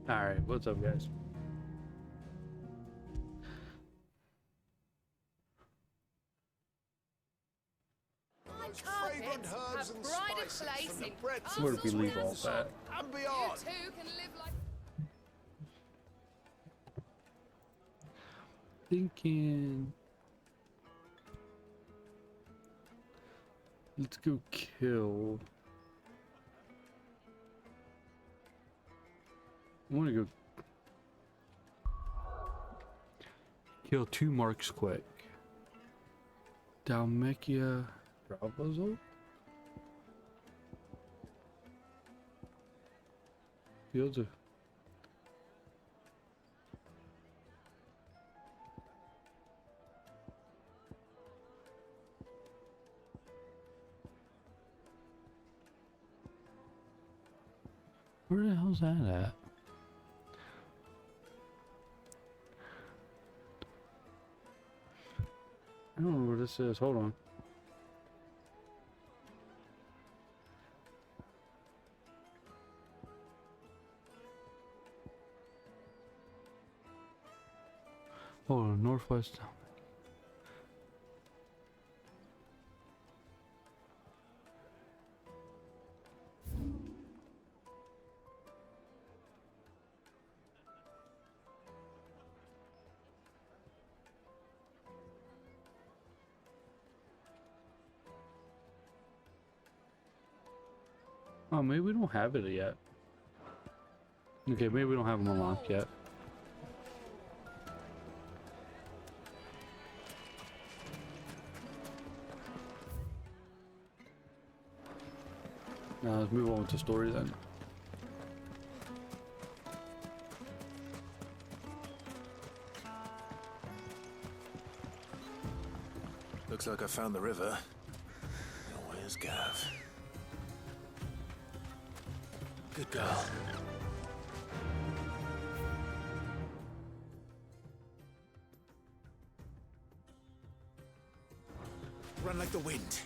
Alright, what's up, guys? Fragrant herbs and spices from the breadth Where did we leave all that? and beyond. Thinking. Let's go kill. I want to go kill 2 marks quick. Dalmekia Bravozo? Fields of. Where the hell's that at? I don't know where this is. Hold on. Hold on, northwest. Oh, maybe we don't have it yet. Okay, maybe we don't have them unlocked yet. Now let's move on with the story then. Looks like I found the river. Now where's Gav? Good girl. Run like the wind.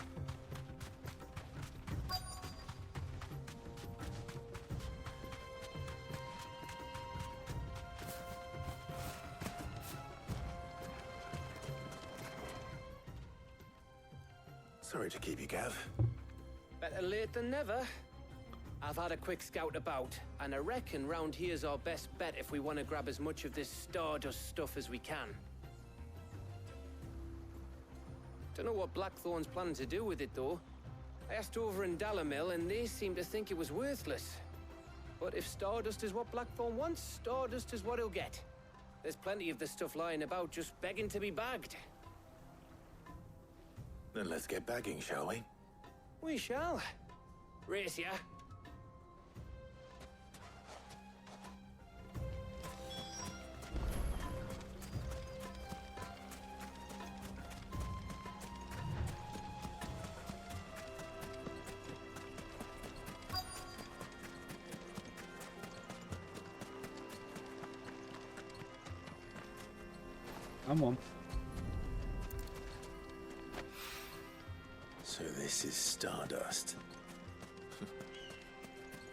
Sorry to keep you, Gav. Better late than never. I've had a quick scout about, and I reckon round here's our best bet if we want to grab as much of this Stardust stuff as we can. Don't know what Blackthorn's planning to do with it, though. I asked over in Dalamil, and they seem to think it was worthless. But if Stardust is what Blackthorn wants, Stardust is what he'll get. There's plenty of the stuff lying about, just begging to be bagged. Then let's get bagging, shall we? We shall. Race ya. I'm on. So this is Stardust.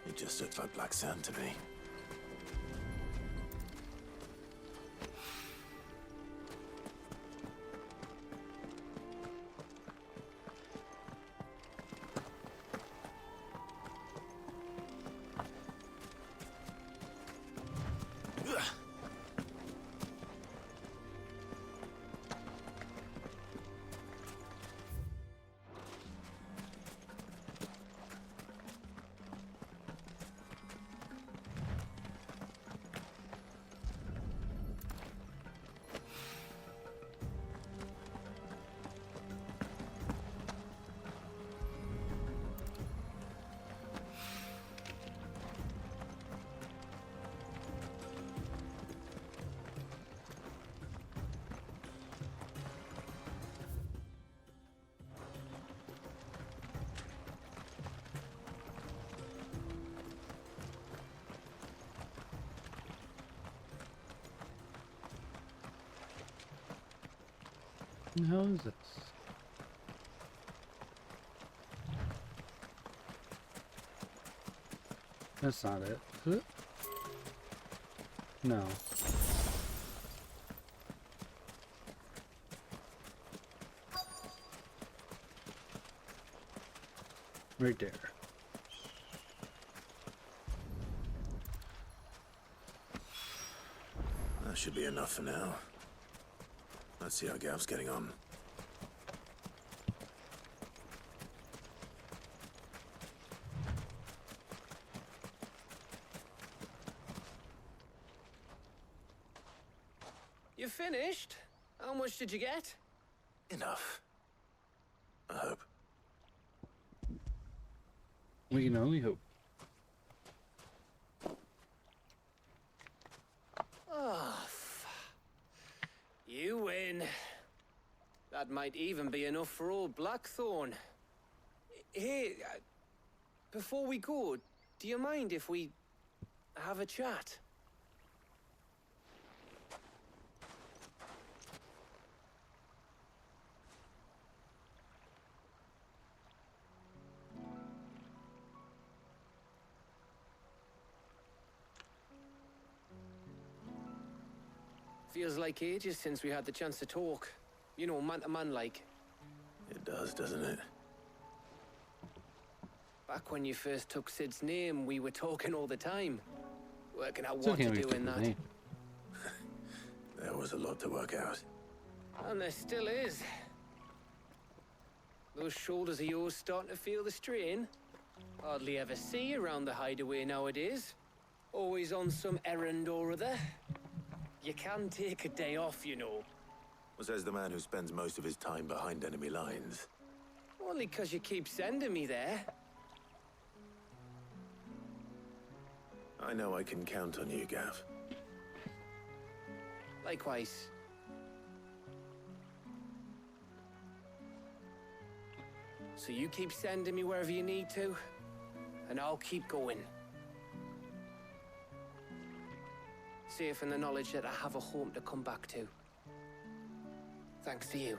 You just looked like Black Sand to me. What the hell is this? That's not it, is it? No. Right there. That should be enough for now. Let's see how Gav's getting on. You finished? How much did you get? Enough. I hope. We can only hope. Oh, you win. That might even be enough for old Blackthorn. Hey, before we go, do you mind if we have a chat? Feels like ages since we had the chance to talk. You know, man to man like. It does, doesn't it? Back when you first took Sid's name, we were talking all the time. Working out Still what to can't do be in that. name. There was a lot to work out. And there still is. Those shoulders of yours starting to feel the strain. Hardly ever see you around the hideaway nowadays. Always on some errand or other. You can take a day off, you know. Well, says the man who spends most of his time behind enemy lines. Only 'cause you keep sending me there. I know I can count on you, Gav. Likewise. So you keep sending me wherever you need to, and I'll keep going. Safe in the knowledge that I have a home to come back to. Thanks to you.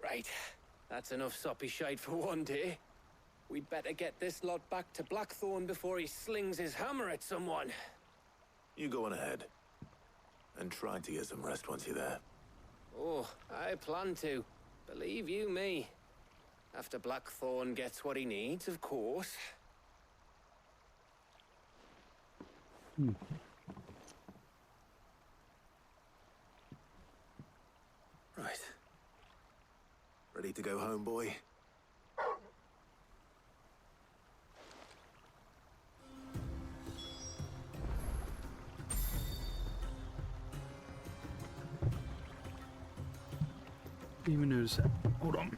Right. That's enough soppy shite for one day. We'd better get this lot back to Blackthorn before he slings his hammer at someone. You go on ahead. And try to get some rest once you're there. Oh, I plan to. Believe you me. After Blackthorn gets what he needs, of course. Right. Ready to go home, boy? Didn't even notice that. Hold on.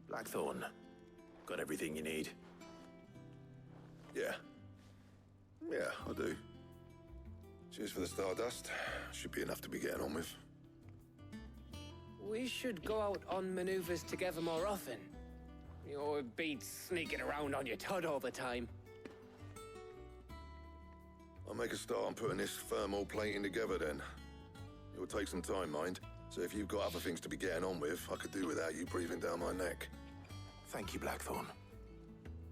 Blackthorn. Got everything you need? Yeah. Yeah, I do. Cheers for the stardust. Should be enough to be getting on with. We should go out on maneuvers together more often. You know, it beats sneaking around on your Todd all the time. I'll make a start on putting this thermal plating together then. It will take some time, mind. So if you've got other things to be getting on with, I could do without you breathing down my neck. Thank you, Blackthorn.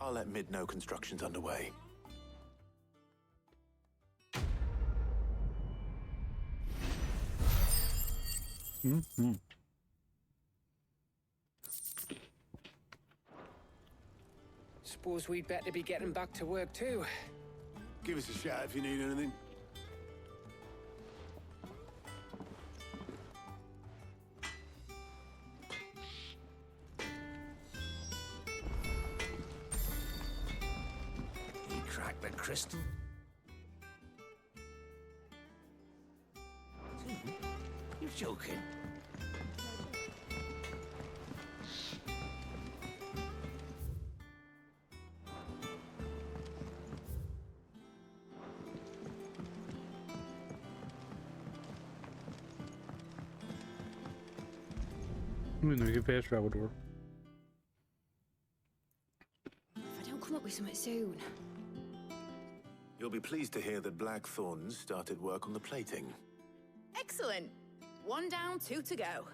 I'll let Mid know construction's underway. Suppose we'd better be getting back to work too. Give us a shout if you need anything. He cracked the crystal? joking. We can fast travel door. If I don't come up with something soon. You'll be pleased to hear that Blackthorn started work on the plating. Excellent. 1 down, 2 to go.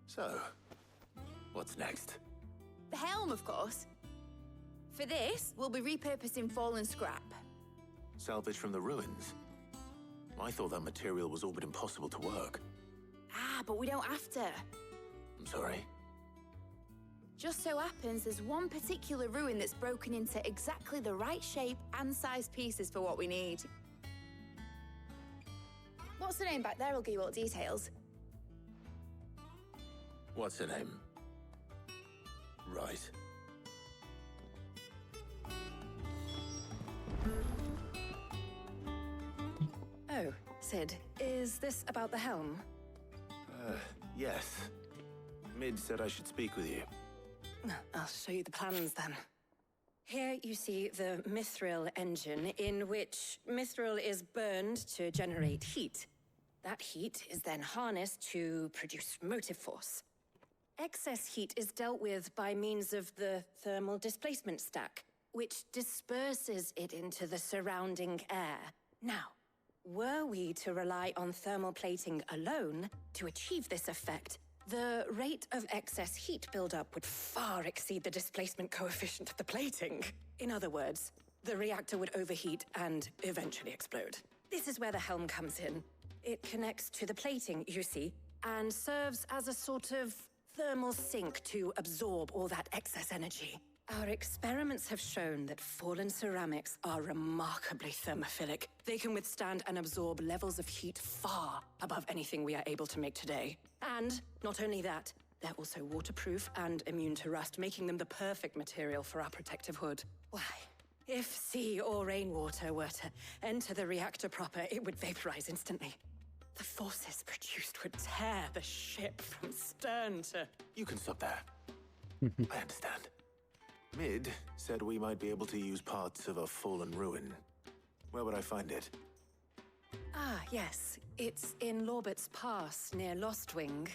So, what's next? The helm, of course. For this, we'll be repurposing fallen scrap. Salvage from the ruins? I thought that material was all but impossible to work. Ah, but we don't have to. I'm sorry. Just so happens there's one particular ruin that's broken into exactly the right shape and size pieces for what we need. What's the name back there? I'll give you all the details. What's her name? Right. Oh, Sid, is this about the helm? Yes. Mid said I should speak with you. I'll show you the plans then. Here you see the mithril engine, in which mithril is burned to generate heat. That heat is then harnessed to produce motive force. Excess heat is dealt with by means of the thermal displacement stack, which disperses it into the surrounding air. Now, were we to rely on thermal plating alone to achieve this effect, the rate of excess heat buildup would far exceed the displacement coefficient of the plating. In other words, the reactor would overheat and eventually explode. This is where the helm comes in. It connects to the plating, you see, and serves as a sort of thermal sink to absorb all that excess energy. Our experiments have shown that fallen ceramics are remarkably thermophilic. They can withstand and absorb levels of heat far above anything we are able to make today. And not only that, they're also waterproof and immune to rust, making them the perfect material for our protective hood. Why? If sea or rainwater were to enter the reactor proper, it would vaporize instantly. The forces produced would tear the ship from stern to... You can stop there. I understand. Mid said we might be able to use parts of a fallen ruin. Where would I find it? Ah, yes. It's in Lorbert's Pass, near Lostwing.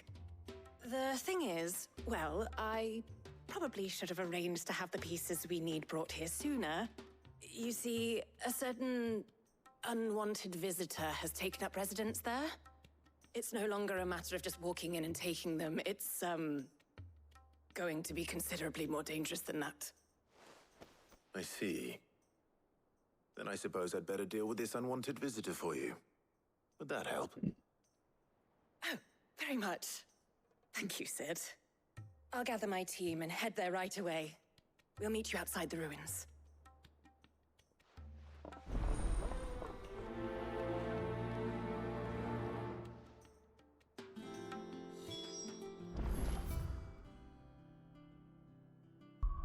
The thing is, well, I probably should have arranged to have the pieces we need brought here sooner. You see, a certain unwanted visitor has taken up residence there. It's no longer a matter of just walking in and taking them. It's, going to be considerably more dangerous than that. I see. Then I suppose I'd better deal with this unwanted visitor for you. Would that help? Oh, very much. Thank you, Sid. I'll gather my team and head there right away. We'll meet you outside the ruins.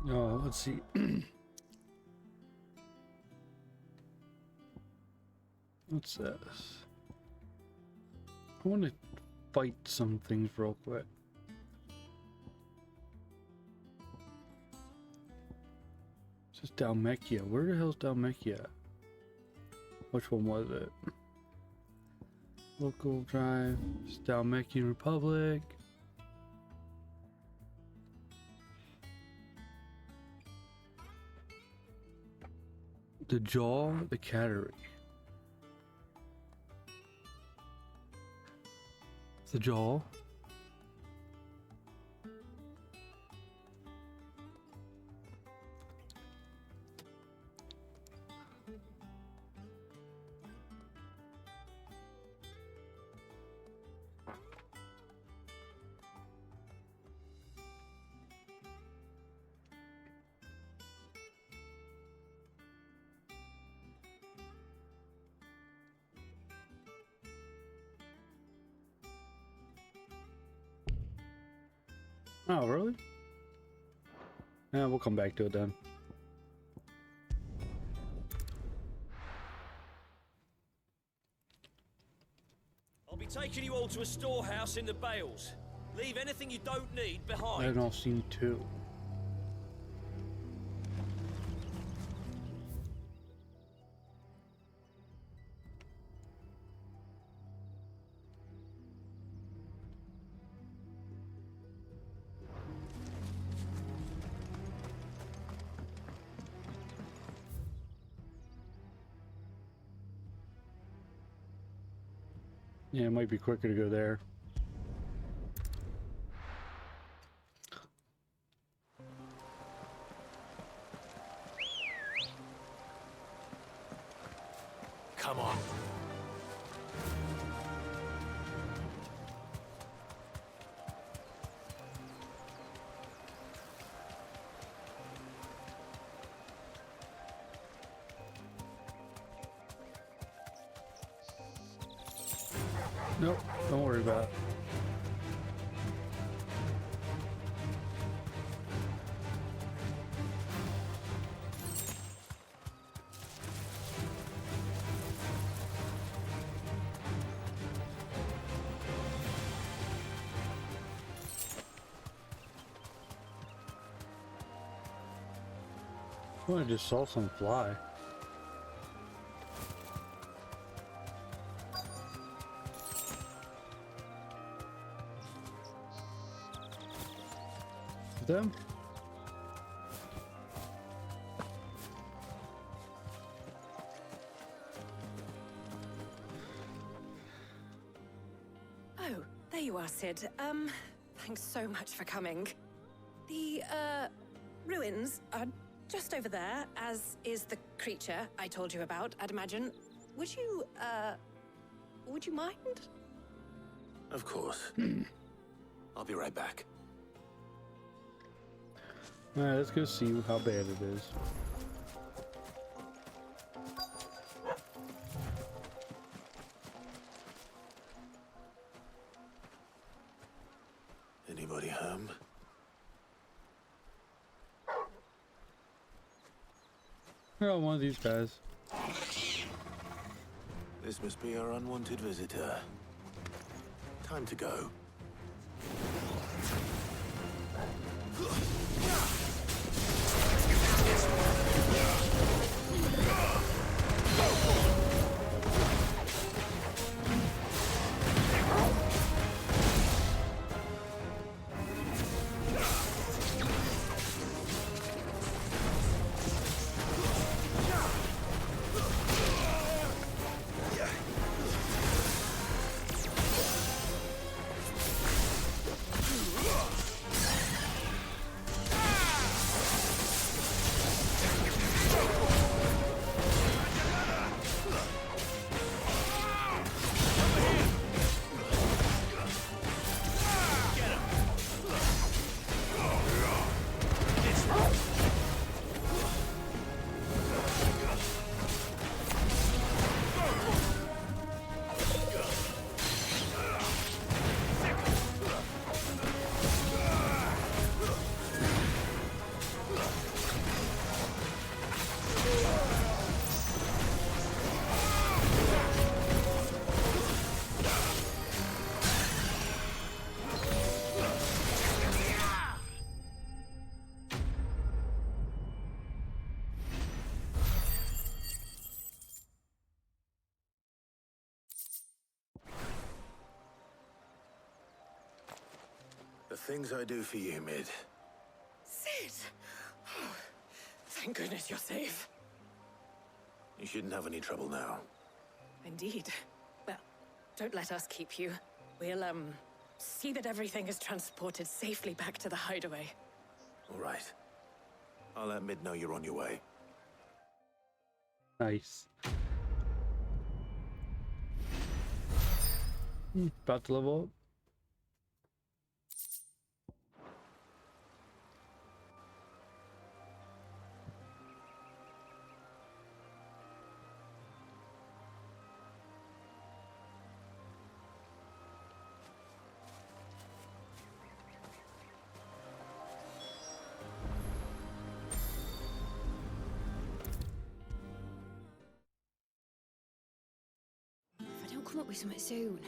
Oh, let's see. What's this? I want to fight some things real quick. This is Dalmekia. Where the hell's Dalmekia? Which one was it? Local drive. It's Dalmekian Republic. The Jaw, the Cattery. The Jaw. Oh, really? Yeah, we'll come back to it then. I'll be be taking you all to a storehouse in the Bales. Leave anything you don't need I behind. haven't all seen two. Yeah, it might be quicker to go there. Come on. Nope, don't worry about it. Oh, I just saw some fly. Them? Oh, there you are, Sid. Thanks so much for coming. The, ruins are just over there, as is the creature I told you about, I'd imagine. Would you mind? Of course. I'll be right back. Alright, let's go see how bad it is. Anybody home? Oh, one of these guys. This must be our unwanted visitor. Time to go. The things I do for you, Mid. Sid! Oh, thank goodness you're safe. You shouldn't have any trouble now. Indeed. Well, don't let us keep you. We'll, see that everything is transported safely back to the hideaway. All right. I'll let Mid know you're on your way. Nice. About to level up. If I don't come up with something soon,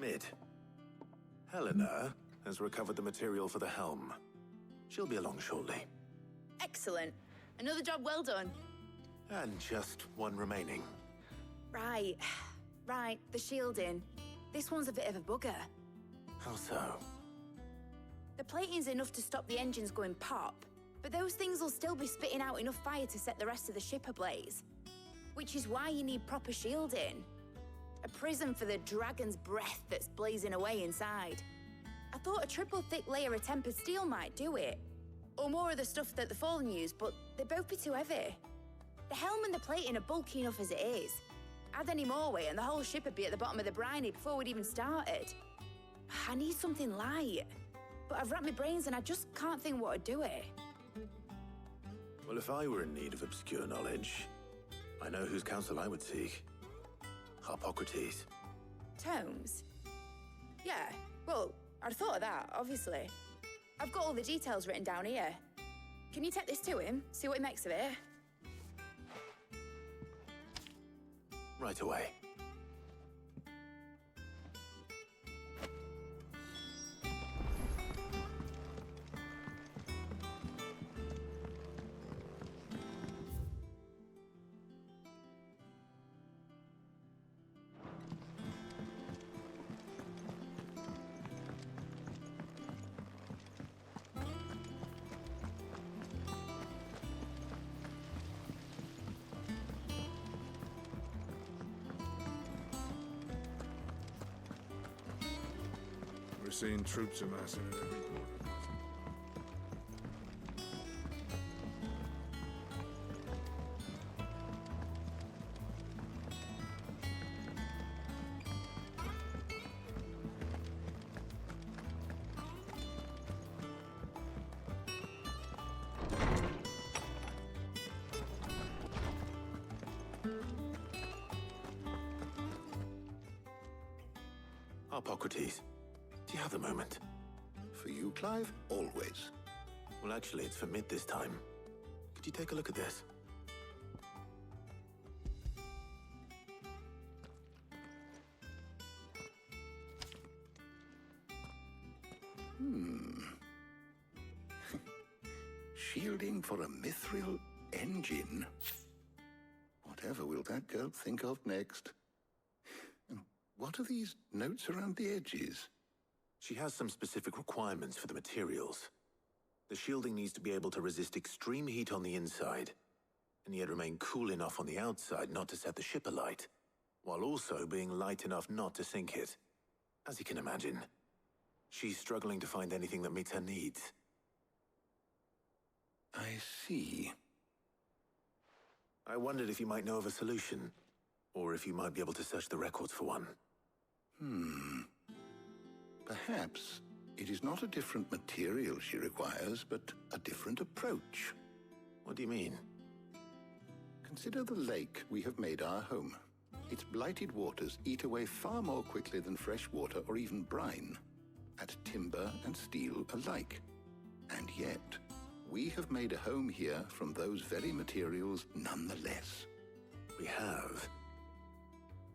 Mid. Helena has recovered the material for the helm. She'll be along shortly. Excellent. Another job well done. And just one remaining. Right. Right, the shielding. This one's a bit of a bugger. How so? The plating's enough to stop the engines going pop, but those things will still be spitting out enough fire to set the rest of the ship ablaze. Which is why you need proper shielding. A prism for the dragon's breath that's blazing away inside. I thought a triple thick layer of tempered steel might do it. Or more of the stuff that the Fallen use, but they'd both be too heavy. The helm and the plating are bulky enough as it is. Add any more weight and the whole ship would be at the bottom of the briny before we'd even started. I need something light. But I've racked my brains and I just can't think what would do it. Well, if I were in need of obscure knowledge, I know whose counsel I would seek. Harpocrates. Tomes? Yeah, well, I'd thought of that, obviously. I've got all the details written down here. Can you take this to him, see what he makes of it? Right away. We're seeing troops amassing at every corner. Harpocrates, do you have a moment? For you, Clive? Always. Well, actually, it's for Mid this time. Could you take a look at this? Shielding for a mithril engine? Whatever will that girl think of next? And what are these notes around the edges? She has some specific requirements for the materials. The shielding needs to be able to resist extreme heat on the inside, and yet remain cool enough on the outside not to set the ship alight, while also being light enough not to sink it. As you can imagine, she's struggling to find anything that meets her needs. I see. I wondered if you might know of a solution, or if you might be able to search the records for one. Perhaps it is not a different material she requires, but a different approach. What do you mean? Consider the lake we have made our home. Its blighted waters eat away far more quickly than fresh water or even brine, at timber and steel alike. And yet, we have made a home here from those very materials nonetheless. We have.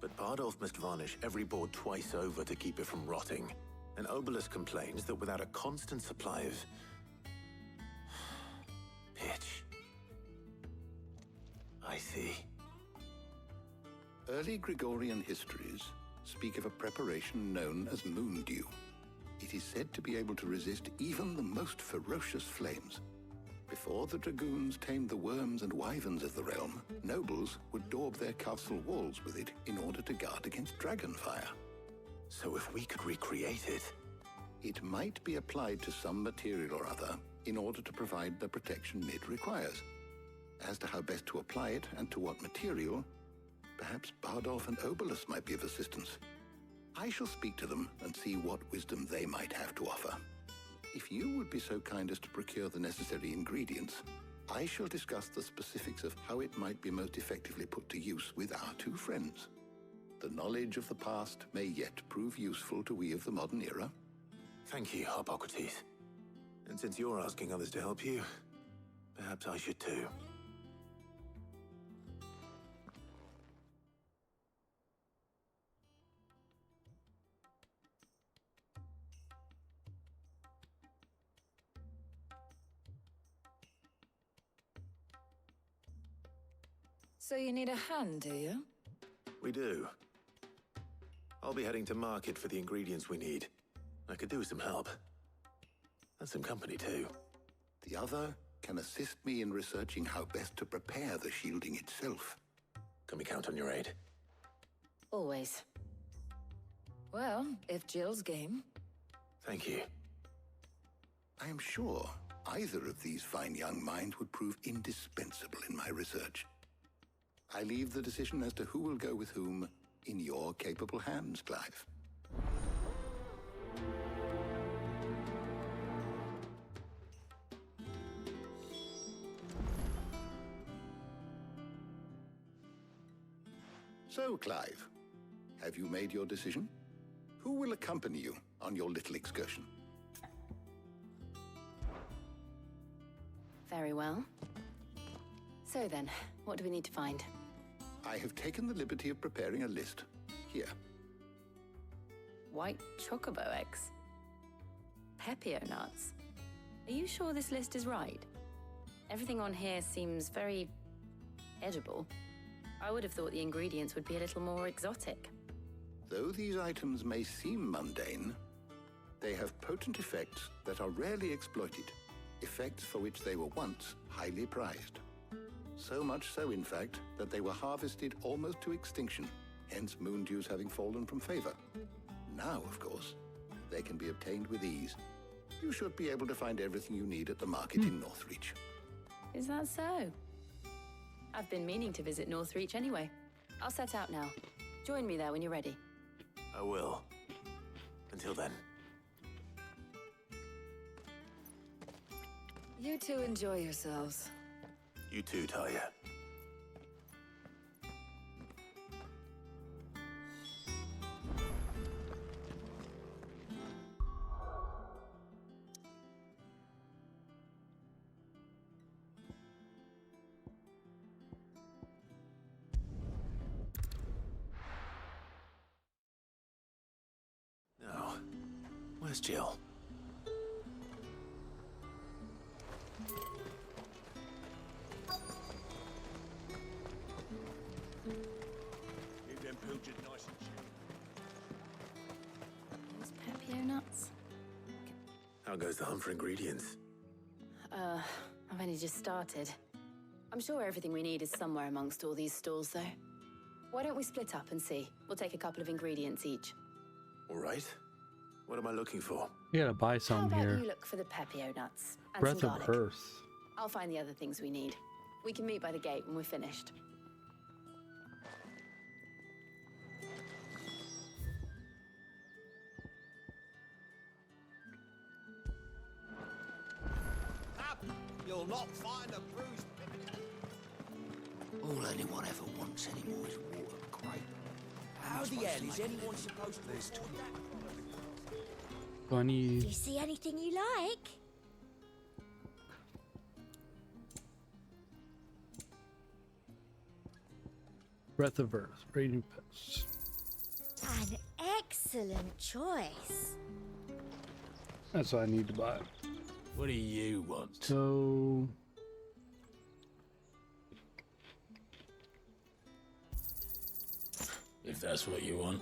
But Bardolph must varnish every board twice over to keep it from rotting. And Obelisk complains that without a constant supply of pitch. I see. Early Gregorian histories speak of a preparation known as moondew. It is said to be able to resist even the most ferocious flames. Before the dragoons tamed the worms and wyverns of the realm, nobles would daub their castle walls with it in order to guard against dragonfire. So if we could recreate it... It might be applied to some material or other in order to provide the protection Mid requires. As to how best to apply it and to what material, perhaps Bardolph and Obelisk might be of assistance. I shall speak to them and see what wisdom they might have to offer. If you would be so kind as to procure the necessary ingredients, I shall discuss the specifics of how it might be most effectively put to use with our two friends. The knowledge of the past may yet prove useful to we of the modern era. Thank you, Harpocrates. And since you're asking others to help you, perhaps I should too. So you need a hand, do you? We do. I'll be heading to market for the ingredients we need. I could do with some help. And some company, too. The other can assist me in researching how best to prepare the shielding itself. Can we count on your aid? Always. Well, if Jill's game. Thank you. I am sure either of these fine young minds would prove indispensable in my research. I leave the decision as to who will go with whom in your capable hands, Clive. So, Clive, have you made your decision? Who will accompany you on your little excursion? Very well. So then, what do we need to find? I have taken the liberty of preparing a list. Here. White chocobo eggs. Pepio nuts. Are you sure this list is right? Everything on here seems very edible. I would have thought the ingredients would be a little more exotic. Though these items may seem mundane, they have potent effects that are rarely exploited, effects for which they were once highly prized. So much so, in fact, that they were harvested almost to extinction, hence moon dews having fallen from favor. Now, of course, they can be obtained with ease. You should be able to find everything you need at the market in Northreach. Is that so? I've been meaning to visit Northreach anyway. I'll set out now. Join me there when you're ready. I will. Until then. You two enjoy yourselves. You too, Talia. Now, where's Jill? Keep them pilchard nice and chill. Those Pepio nuts? How goes the hunt for ingredients? I've only just started. I'm sure everything we need is somewhere amongst all these stalls, though. Why don't we split up and see? We'll take a couple of ingredients each. All right. What am I looking for? You gotta buy How some about here. you look for the Pepio nuts and Breath some of garlic? Earth. I'll find the other things we need. We can meet by the gate when we're finished. Up! You'll not find a bruised All anyone ever wants anymore is water, great. How the hell is anyone supposed to avoid that? Bunny. Do you see anything you like? Breath of Earth. Raining Pets. An excellent choice. That's what I need to buy. What do you want? So... If that's what you want.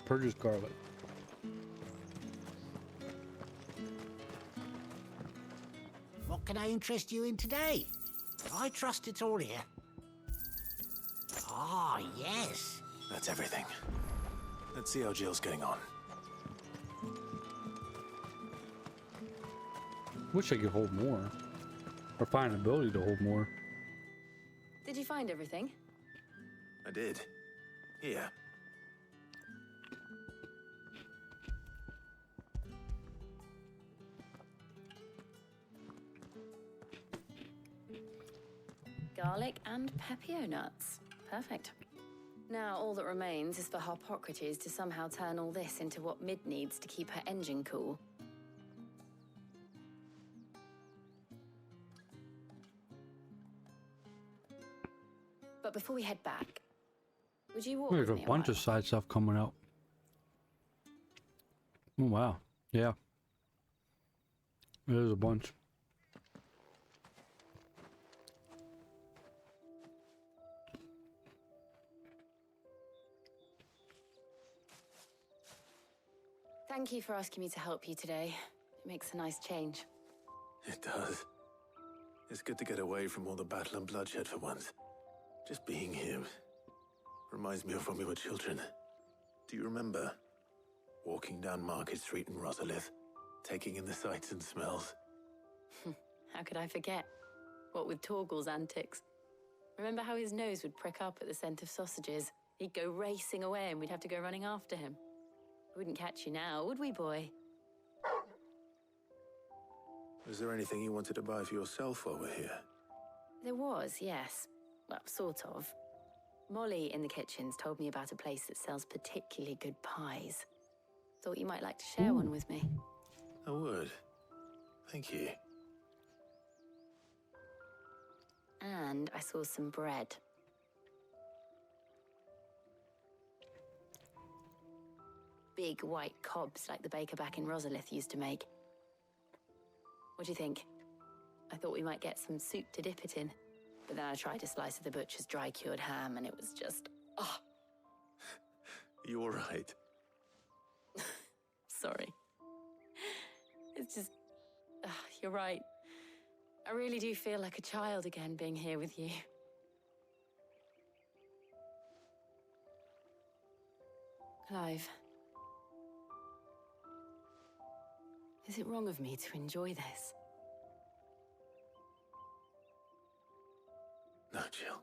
Purchase garlic. What can I interest you in today? I trust it's all here. Ah, yes. That's everything. Let's see how Jill's getting on. Wish I could hold more. Or find an ability to hold more. Did you find everything? I did. Here. Garlic and Pepio nuts. Perfect. Now all that remains is for Harpocrates to somehow turn all this into what Mid needs to keep her engine cool. But before we head back, would you walk There's with a me bunch of side stuff coming out. Oh, wow. Yeah. There's a bunch. Thank you for asking me to help you today. It makes a nice change. It does. It's good to get away from all the battle and bloodshed for once. Just being here reminds me of when we were children. Do you remember? Walking down Market Street in Rosalith, taking in the sights and smells. How could I forget? What with Torgal's antics. Remember how his nose would prick up at the scent of sausages? He'd go racing away and we'd have to go running after him. We wouldn't catch you now, would we, boy? Was there anything you wanted to buy for yourself while we're here? There was, yes. Well, sort of. Molly in the kitchens told me about a place that sells particularly good pies. Thought you might like to share one with me. I would. Thank you. And I saw some bread. Big white cobs like the baker back in Rosalith used to make. What do you think? I thought we might get some soup to dip it in. But then I tried a slice of the butcher's dry-cured ham and it was just... oh. You all right? Sorry. It's just... you're right. I really do feel like a child again being here with you. Clive. Is it wrong of me to enjoy this? No, Jill.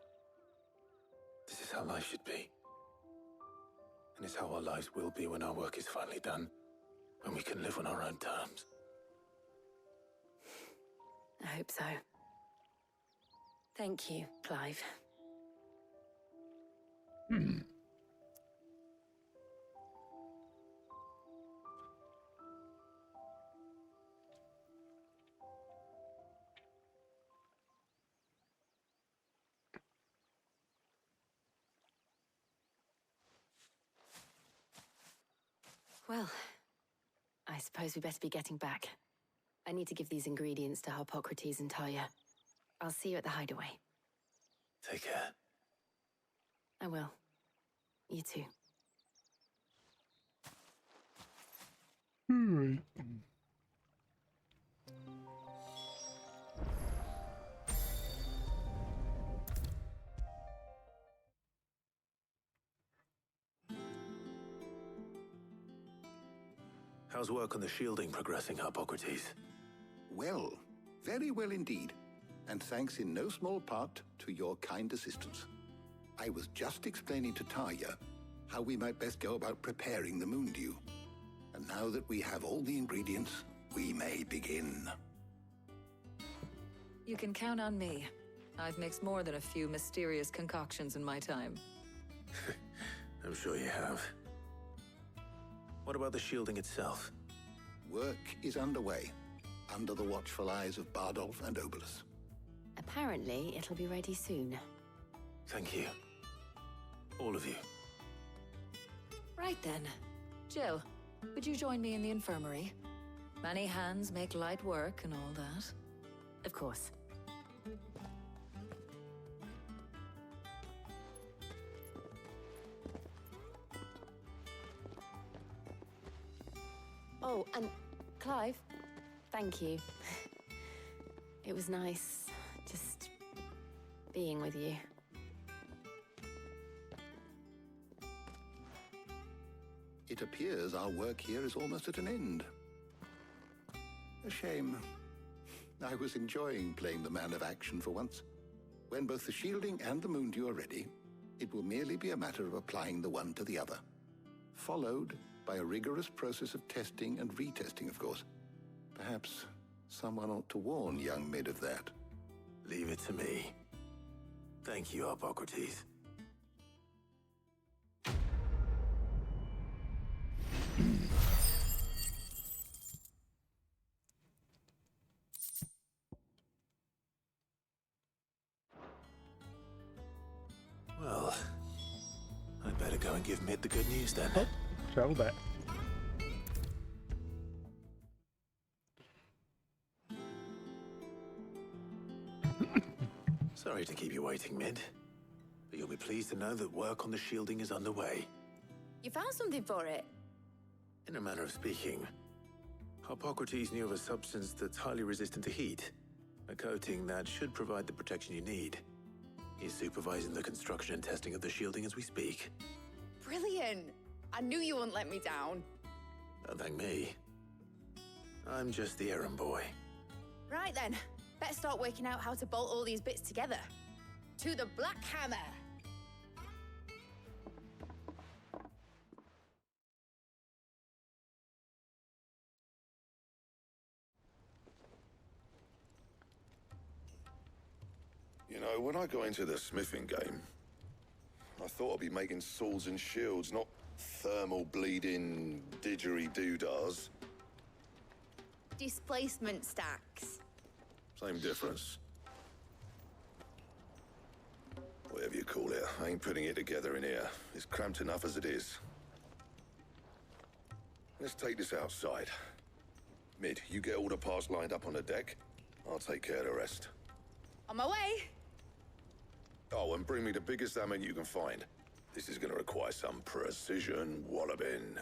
This is how life should be. And it's how our lives will be when our work is finally done. When we can live on our own terms. I hope so. Thank you, Clive. Well, I suppose we better be getting back. I need to give these ingredients to Harpocrates and Talia. I'll see you at the hideaway. Take care. I will. You too. Alright. How's work on the shielding progressing, Harpocrates? Well, very well indeed. And thanks in no small part to your kind assistance. I was just explaining to Talia how we might best go about preparing the Moondew. And now that we have all the ingredients, we may begin. You can count on me. I've mixed more than a few mysterious concoctions in my time. I'm sure you have. What about the shielding itself? Work is underway, under the watchful eyes of Bardolph and Obolus. Apparently, it'll be ready soon. Thank you. All of you. Right then. Jill, would you join me in the infirmary? Many hands make light work and all that. Of course. Oh, and Clive, thank you. It was nice just being with you. It appears our work here is almost at an end. A shame. I was enjoying playing the man of action for once. When both the shielding and the Moondew are ready, it will merely be a matter of applying the one to the other. Followed by a rigorous process of testing and retesting, of course. Perhaps someone ought to warn young Mid of that. Leave it to me. Thank you, Harpocrates. Well, I'd better go and give Mid the good news then. Oh, travel back. Sorry to keep you waiting, Mid. But you'll be pleased to know that work on the shielding is underway. You found something for it? In a manner of speaking, Hippocrates knew of a substance that's highly resistant to heat. A coating that should provide the protection you need. He's supervising the construction and testing of the shielding as we speak. Brilliant! I knew you wouldn't let me down. Don't thank me. I'm just the errand boy. Right then, better start working out how to bolt all these bits together. To the Black Hammer! You know, when I got into the smithing game, I thought I'd be making swords and shields, not thermal bleeding didgeridoo-dahs. Displacement stacks. Same difference. Whatever you call it, I ain't putting it together in here. It's cramped enough as it is. Let's take this outside. Mid, you get all the parts lined up on the deck. I'll take care of the rest. On my way! Oh, and bring me the biggest hammer you can find. This is gonna require some precision walloping.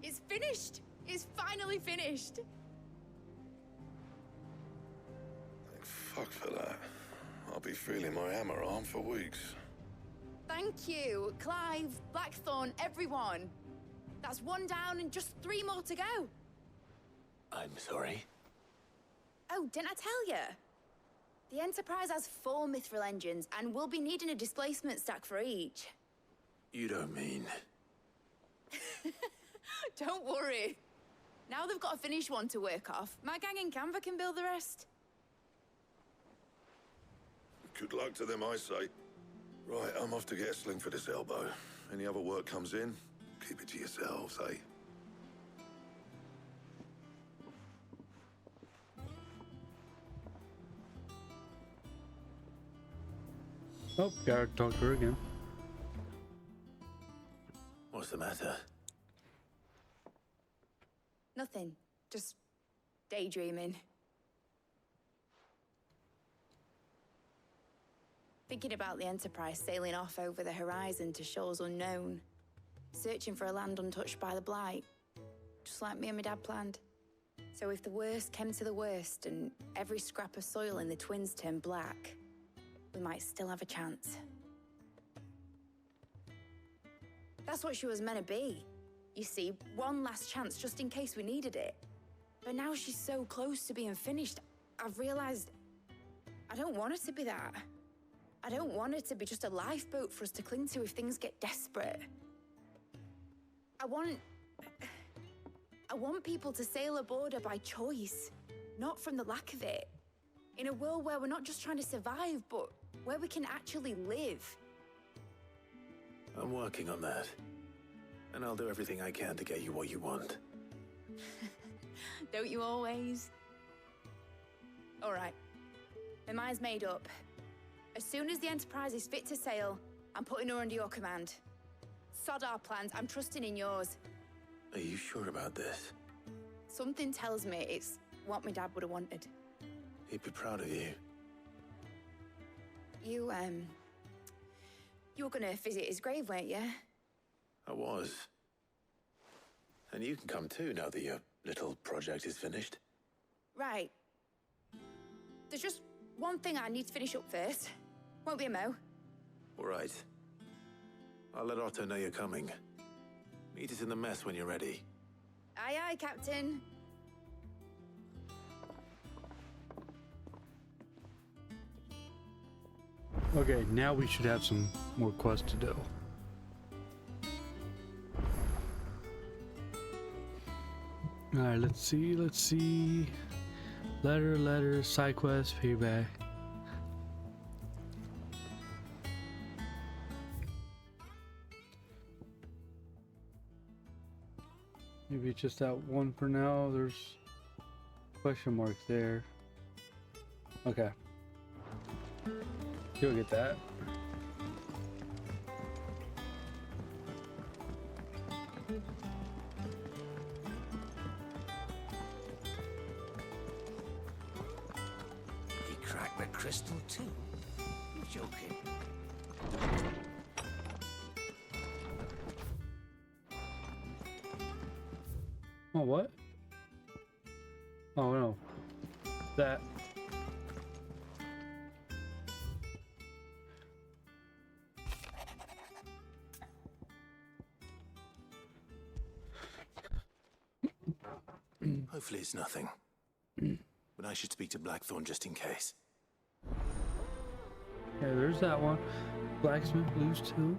It's finished! It's finally finished! Thank fuck for that. I'll be feeling my hammer arm for weeks. Thank you, Clive, Blackthorn, everyone. That's one down and just 3 more to go. I'm sorry. Oh, didn't I tell you? The Enterprise has 4 mithril engines, and we'll be needing a displacement stack for each. You don't mean... Don't worry. Now they've got a finished one to work off. My gang in Canva can build the rest. Good luck to them, I say. Right, I'm off to get a sling for this elbow. Any other work comes in, keep it to yourselves, eh? Oh, gotta talk to her again. What's the matter? Nothing. Just daydreaming. Thinking about the Enterprise sailing off over the horizon to shores unknown. Searching for a land untouched by the Blight. Just like me and my dad planned. So if the worst came to the worst and every scrap of soil in the Twins turned black, we might still have a chance. That's what she was meant to be. You see, one last chance just in case we needed it. But now she's so close to being finished, I've realized I don't want her to be that. I don't want her to be just a lifeboat for us to cling to if things get desperate. I want people to sail aboard her by choice, not from the lack of it. In a world where we're not just trying to survive, but where we can actually live. I'm working on that. And I'll do everything I can to get you what you want. Don't you always? All right. My mind's made up. As soon as the Enterprise is fit to sail, I'm putting her under your command. Sod our plans, I'm trusting in yours. Are you sure about this? Something tells me it's what my dad would have wanted. He'd be proud of you. You were gonna visit his grave, weren't you? I was. And you can come too now that your little project is finished. Right. There's just one thing I need to finish up first. Won't be a mo. All right. I'll let Otto know you're coming. Meet us in the mess when you're ready. Aye, aye, Captain. Okay, now we should have some more quests to do. Alright, let's see. Letter, side quest, payback. Maybe just that one for now. There's question marks there. Okay. You'll get that. He cracked the crystal too. You're joking. Oh, what? Oh no. That. Hopefully it's nothing. But I should speak to Blackthorn just in case. Yeah, there's that one. Blacksmith Blues 2.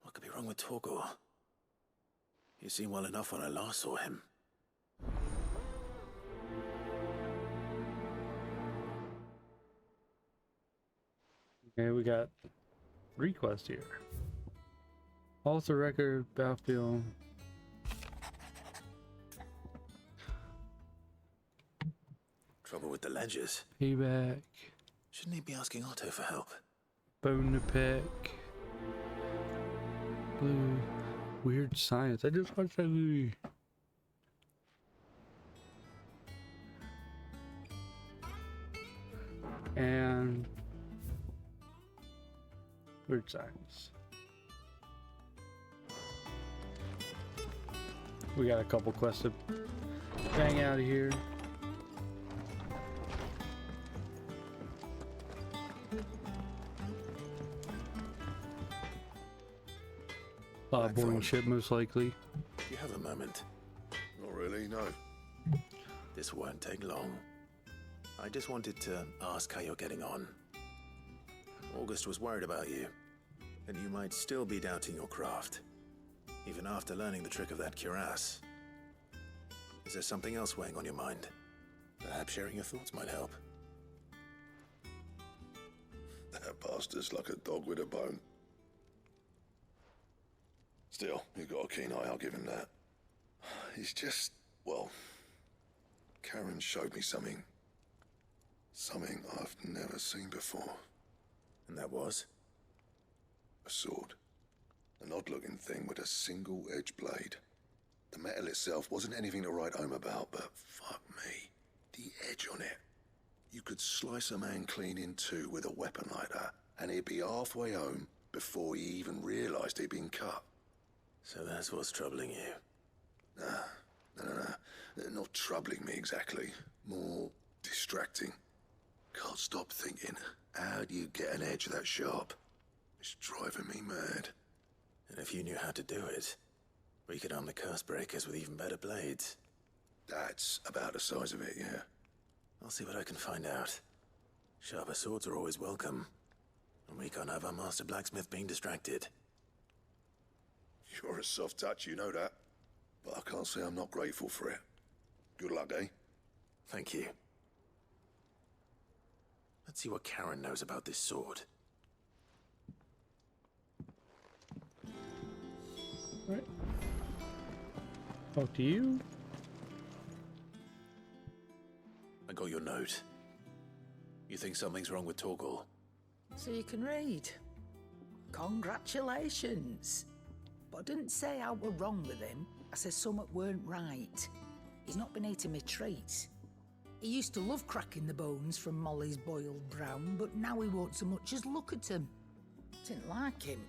What could be wrong with Torgor? He seemed well enough when I last saw him. Okay, we got 3 quests here. Alter record, battlefield. Trouble with the ledgers. Payback. Shouldn't he be asking Otto for help? Bone to pick. Blue. Weird Science. I just watched that movie. And Weird Science. We got a couple quests to bang out of here. Boarding ship, most likely. Do you have a moment? Not really, no. This won't take long. I just wanted to ask how you're getting on. August was worried about you, and you might still be doubting your craft, even after learning the trick of that cuirass. Is there something else weighing on your mind? Perhaps sharing your thoughts might help. That bastard's like a dog with a bone. Still, you've got a keen eye, I'll give him that. He's just, well, Karen showed me something. Something I've never seen before. And that was? A sword. An odd-looking thing with a single-edged blade. The metal itself wasn't anything to write home about, but fuck me, the edge on it. You could slice a man clean in two with a weapon like that, and he'd be halfway home before he even realized he'd been cut. So that's what's troubling you? No. Not troubling me exactly. More distracting. Can't stop thinking, how do you get an edge that sharp? It's driving me mad. And if you knew how to do it, we could arm the curse breakers with even better blades. That's about the size of it, yeah. I'll see what I can find out. Sharper swords are always welcome. And we can't have our master blacksmith being distracted. You're a soft touch, you know that. But I can't say I'm not grateful for it. Good luck, eh? Thank you. Let's see what Karen knows about this sword. Right. Talk to you. I got your note. You think something's wrong with Torgor? So you can read. Congratulations. But I didn't say I were wrong with him. I said something weren't right. He's not been eating me treats. He used to love cracking the bones from Molly's boiled brown, but now he won't so much as look at him. Didn't like him.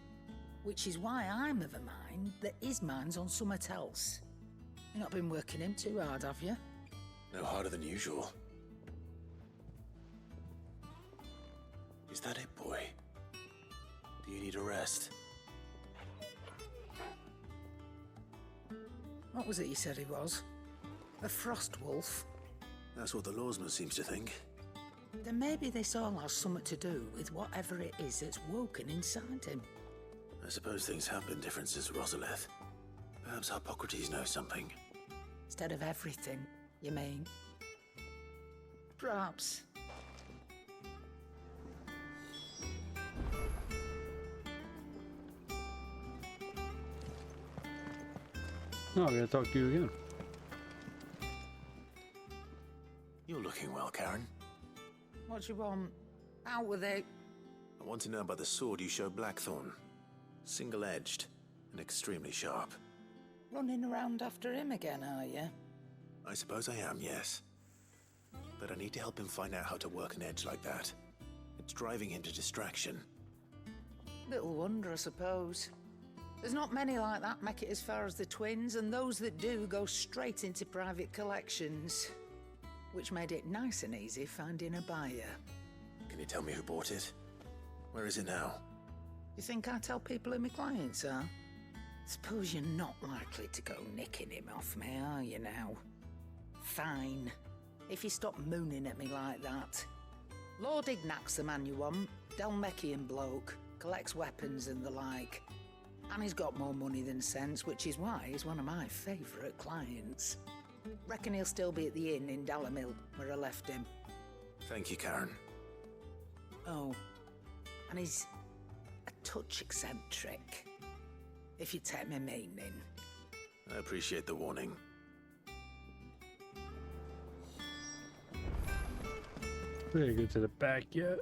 Which is why I'm of a mind that his mind's on something else. You've not been working him too hard, have you? No harder than usual. Is that it, boy? Do you need a rest? What was it you said he was? A frost wolf? That's what the lawsman seems to think. Then maybe this all has something to do with whatever it is that's woken inside him. I suppose things have been different since Rosalith. Perhaps Hippocrates knows something. Instead of everything, you mean? Perhaps. No, I gotta talk to you again. You're looking well, Karen. What do you want? Out with it. I want to know about the sword you showed Blackthorn. Single-edged and extremely sharp. Running around after him again, are you? I suppose I am, yes. But I need to help him find out how to work an edge like that. It's driving him to distraction. Little wonder, I suppose. There's not many like that make it as far as the twins, and those that do go straight into private collections. Which made it nice and easy finding a buyer. Can you tell me who bought it? Where is it now? You think I tell people who my clients are? Suppose you're not likely to go nicking him off me, are you now? Fine. If you stop mooning at me like that. Lord Ignac's the man you want. Dalmekian bloke. Collects weapons and the like. And he's got more money than sense, which is why he's one of my favourite clients. Reckon he'll still be at the inn in Dalamil, where I left him. Thank you, Karen. Oh, and he's a touch eccentric, if you take my meaning. I appreciate the warning. We gotta get to the back yet.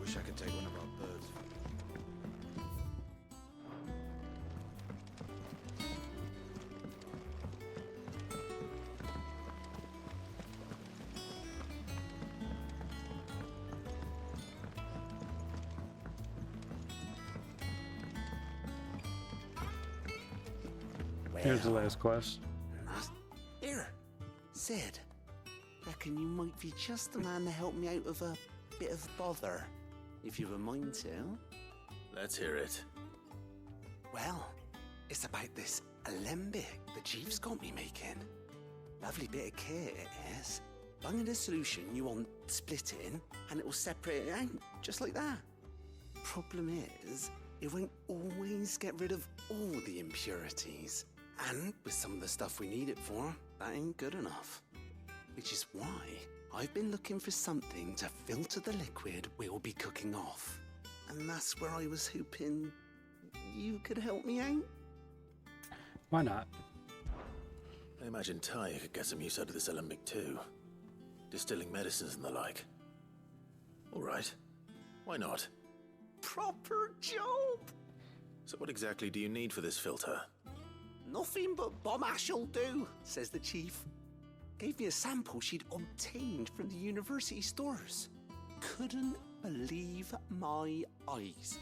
Wish I could take one of our birds. Here's the last quest. Here, Sid. Reckon you might be just the man to help me out of a bit of bother, if you've a mind to. Let's hear it. Well, it's about this alembic the chief's got me making. Lovely bit of kit it is. Bung in a solution you want splitting, and it will separate it out, just like that. Problem is, it won't always get rid of all the impurities. And with some of the stuff we need it for, that ain't good enough. Which is why I've been looking for something to filter the liquid we'll be cooking off. And that's where I was hoping you could help me out. Why not? I imagine Ty could get some use out of this alembic too. Distilling medicines and the like. All right. Why not? Proper job! So what exactly do you need for this filter? Nothing but bomb ash'll do, says the chief. Gave me a sample she'd obtained from the university stores. Couldn't believe my eyes.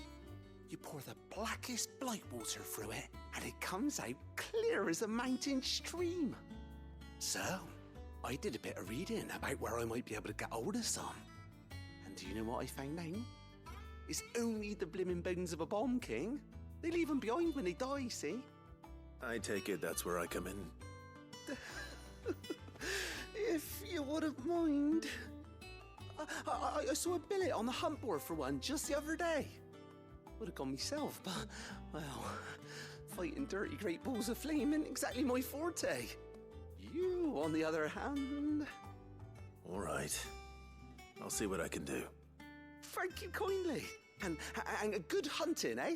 You pour the blackest blight water through it, and it comes out clear as a mountain stream. So, I did a bit of reading about where I might be able to get hold of some. And do you know what I found out? It's only the blimmin' bones of a bomb king. They leave them behind when they die, see? I take it that's where I come in. If you wouldn't mind. I saw a billet on the hunt board for one just the other day. Would have gone myself, but, well, fighting dirty great balls of flame ain't exactly my forte. You, on the other hand... All right. I'll see what I can do. Thank you kindly. And a good hunting, eh?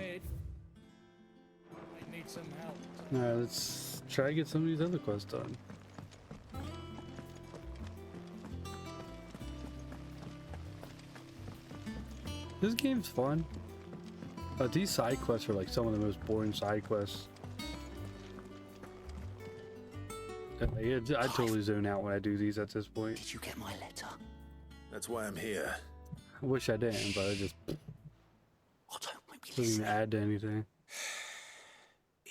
mid. I need some help. Alright, let's try to get some of these other quests done. This game's fun. These side quests are like some of the most boring side quests. I totally zone out when I do these at this point. Did you get my letter? That's why I'm here. I wish I didn't, but I just doesn't even add to anything.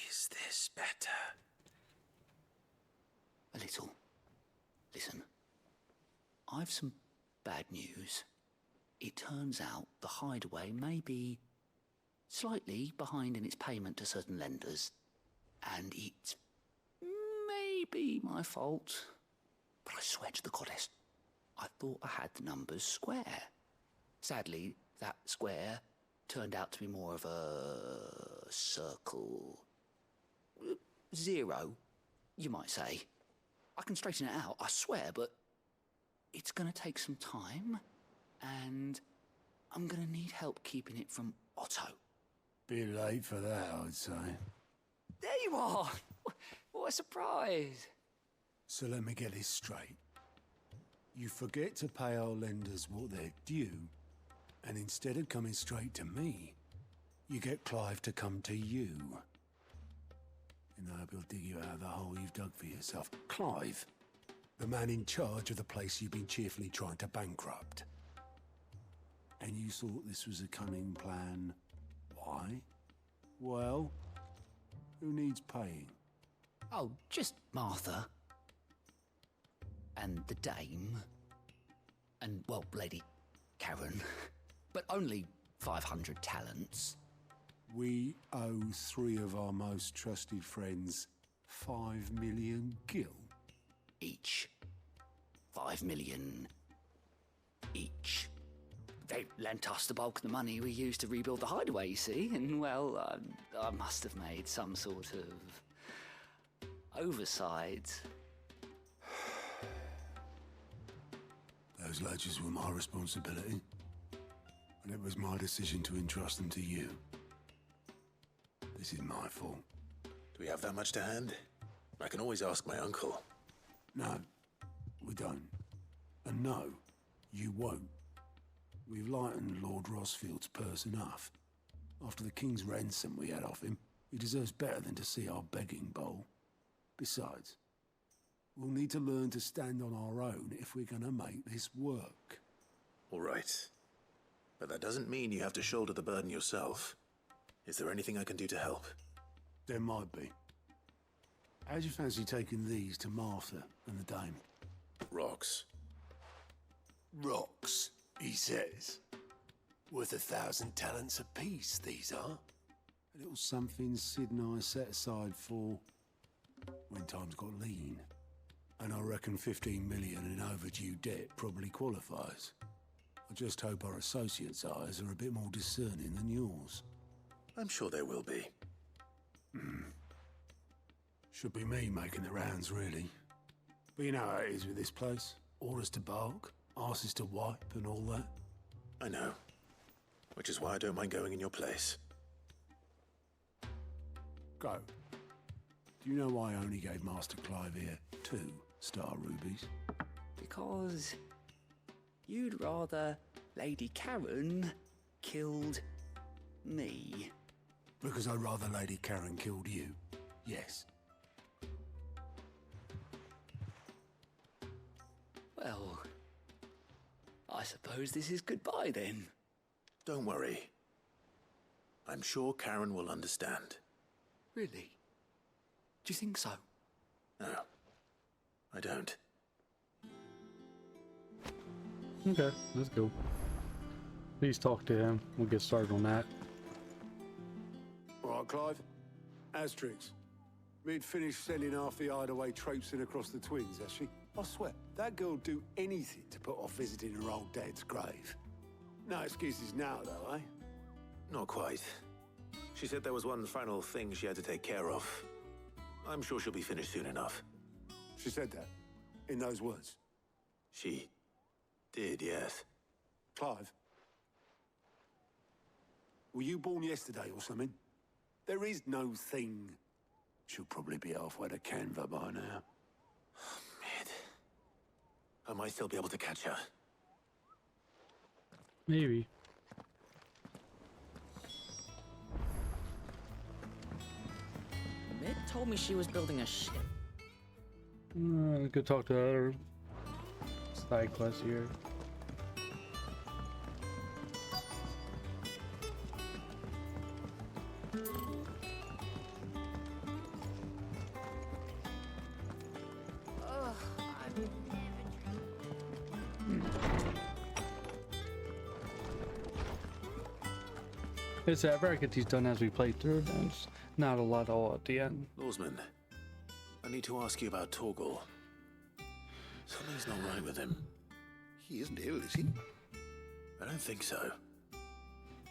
Is this better? A little. Listen, I've some bad news. It turns out the hideaway may be slightly behind in its payment to certain lenders, and it may be my fault. But I swear to the goddess, I thought I had the numbers square. Sadly, that square turned out to be more of a circle. 0, you might say. I can straighten it out, I swear, but it's gonna take some time, and I'm gonna need help keeping it from Otto. Bit late for that, I'd say. There you are! What a surprise! So let me get this straight. You forget to pay our lenders what they're due, and instead of coming straight to me, you get Clive to come to you. In the hope he'll dig you out of the hole you've dug for yourself. Clive, the man in charge of the place you've been cheerfully trying to bankrupt. And you thought this was a cunning plan. Why? Well, who needs paying? Oh, just Martha. And the dame. And, well, Lady Karen. But only 500 talents. We owe 3 of our most trusted friends 5 million gil. Each. 5 million each. They lent us the bulk of the money we used to rebuild the hideaway, you see, and, well, I must have made some sort of oversight. Those ledgers were my responsibility, and it was my decision to entrust them to you. This is my fault. Do we have that much to hand? I can always ask my uncle. No, we don't. And no, you won't. We've lightened Lord Rosfield's purse enough. After the king's ransom we had off him, he deserves better than to see our begging bowl. Besides, we'll need to learn to stand on our own if we're gonna make this work. All right. But that doesn't mean you have to shoulder the burden yourself. Is there anything I can do to help? There might be. How'd you fancy taking these to Martha and the dame? Rocks. Rocks, he says. Worth 1,000 talents apiece, these are. A little something Sid and I set aside for when times got lean. And I reckon 15 million in overdue debt probably qualifies. I just hope our associates' eyes are a bit more discerning than yours. I'm sure there will be. Should be me making the rounds, really. But you know how it is with this place. Orders to bark, arses to wipe, and all that. I know. Which is why I don't mind going in your place. Go. Do you know why I only gave Master Clive here 2 star rubies? Because you'd rather Lady Karen killed me. Because I'd rather Lady Karen killed you. Yes. Well, I suppose this is goodbye then. Don't worry. I'm sure Karen will understand. Really? Do you think so? No, I don't. Okay, let's go. Please talk to him. We'll get started on that. All right, Clive. Asterix. We'd finished sending half the hideaway traipsing across the twins, has she? I swear, that girl'd do anything to put off visiting her old dad's grave. No excuses now, though, eh? Not quite. She said there was one final thing she had to take care of. I'm sure she'll be finished soon enough. She said that? In those words? She did, yes. Clive? Were you born yesterday or something? There is no thing. She'll probably be halfway to Canva by now. Mid. I might still be able to catch her. Maybe. Mid told me she was building a ship. I could talk to the other side quest here. It's I get these done as we play through. There's not a lot all at the end. Lawsman, I need to ask you about Torgal. Something's not right with him. He isn't ill, is he? I don't think so.